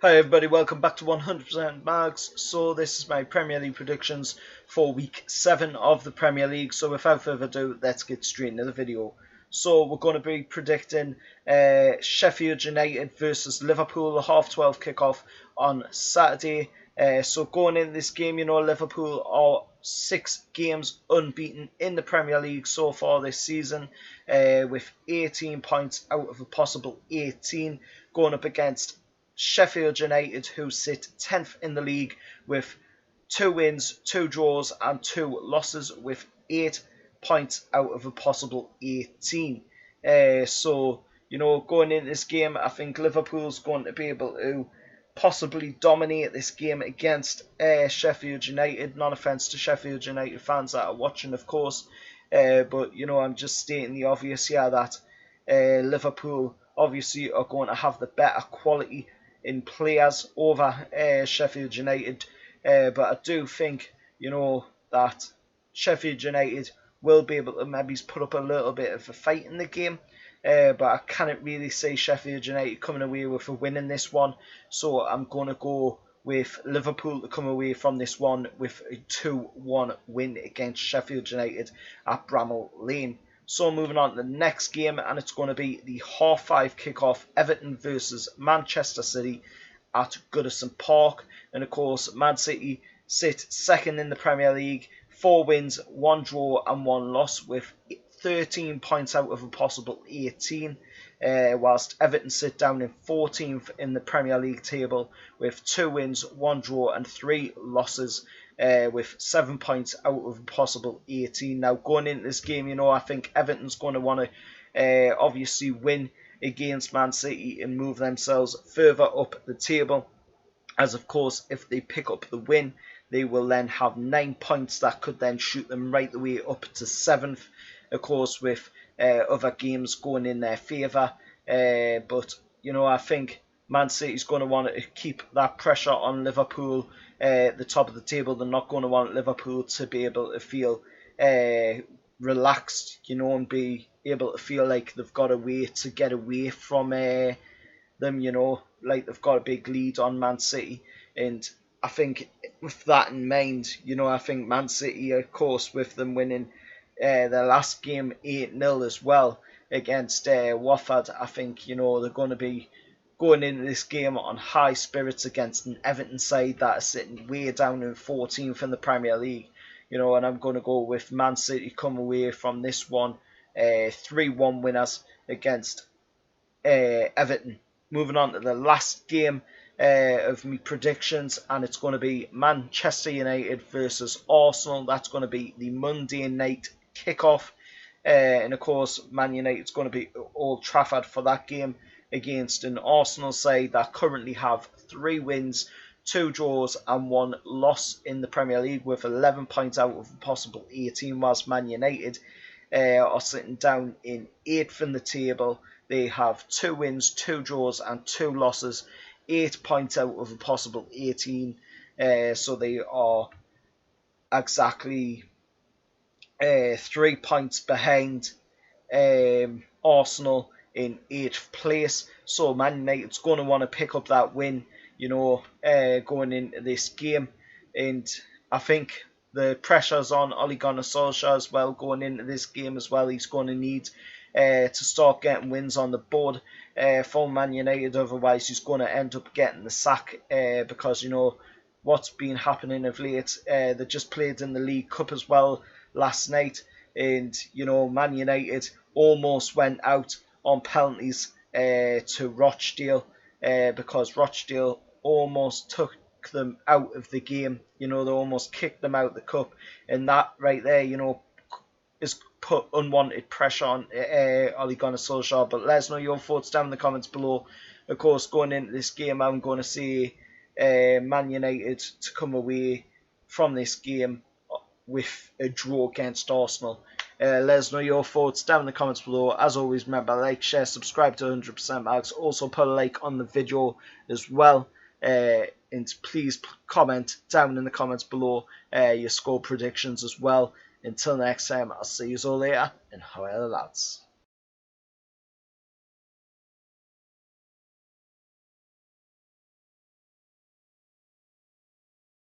Hi everybody, welcome back to 100% Mags. So this is my Premier League predictions for week 7 of the Premier League. So without further ado, let's get straight into the video. So we're going to be predicting Sheffield United versus Liverpool, the half-12 kickoff on Saturday. So going into this game, Liverpool are 6 games unbeaten in the Premier League so far this season, with 18 points out of a possible 18, going up against Sheffield United, who sit 10th in the league with 2 wins, 2 draws and 2 losses, with 8 points out of a possible 18. So, going into this game, I think Liverpool's going to be able to possibly dominate this game against Sheffield United. Non offence to Sheffield United fans that are watching, of course. But, I'm just stating the obvious here that Liverpool obviously are going to have the better quality in players over Sheffield United, but I do think that Sheffield United will be able to maybe put up a little bit of a fight in the game, but I can't really see Sheffield United coming away with a win in this one, so I'm going to go with Liverpool to come away from this one with a 2-1 win against Sheffield United at Bramall Lane. So moving on to the next game, and it's going to be the half-5 kickoff, Everton versus Manchester City at Goodison Park. And of course, Man City sit second in the Premier League, 4 wins, 1 draw and 1 loss, with 13 points out of a possible 18. Whilst Everton sit down in 14th in the Premier League table with 2 wins, 1 draw and 3 losses, with 7 points out of a possible 18. Now, going into this game, I think Everton's going to want to obviously win against Man City and move themselves further up the table, as of course, if they pick up the win, they will then have 9 points that could then shoot them right the way up to 7th, of course, with other games going in their favour. But, I think Man City's going to want to keep that pressure on Liverpool at the top of the table. They're not going to want Liverpool to be able to feel relaxed, and be able to feel like they've got a way to get away from them, like they've got a big lead on Man City. And I think with that in mind, I think Man City, of course, with them winning their last game 8-0 as well against Watford, I think, they're going to be going into this game on high spirits against an Everton side that are sitting way down in 14th in the Premier League. And I'm going to go with Man City come away from this one 3-1 winners against Everton. Moving on to the last game of my predictions, and it's going to be Manchester United versus Arsenal. That's going to be the Monday night kickoff. And of course, Man United's going to be at Old Trafford for that game against an Arsenal side that currently have 3 wins, 2 draws and 1 loss in the Premier League, with 11 points out of a possible 18, whilst Man United are sitting down in 8th in the table. They have 2 wins, 2 draws and 2 losses, 8 points out of a possible 18. So they are exactly 3 points behind Arsenal in 8th place. So Man United's going to want to pick up that win, going into this game. And I think the pressure's on Ole Gunnar Solskjaer as well going into this game as well. He's going to need to start getting wins on the board for Man United. Otherwise, he's going to end up getting the sack because, what's been happening of late. They just played in the League Cup as well last night. And, Man United almost went out on penalties to Rochdale because Rochdale almost took them out of the game. They almost kicked them out of the cup, and that right there, is put unwanted pressure on Ole Gunnar Solskjaer. But let us know your thoughts down in the comments below. Of course, going into this game, I'm going to see Man United to come away from this game with a draw against Arsenal. Let us know your thoughts down in the comments below. As always, remember, like, share, subscribe to 100% Mags. Also put a like on the video as well. And please comment down in the comments below your score predictions as well. Until next time, I'll see you all later, and however lads.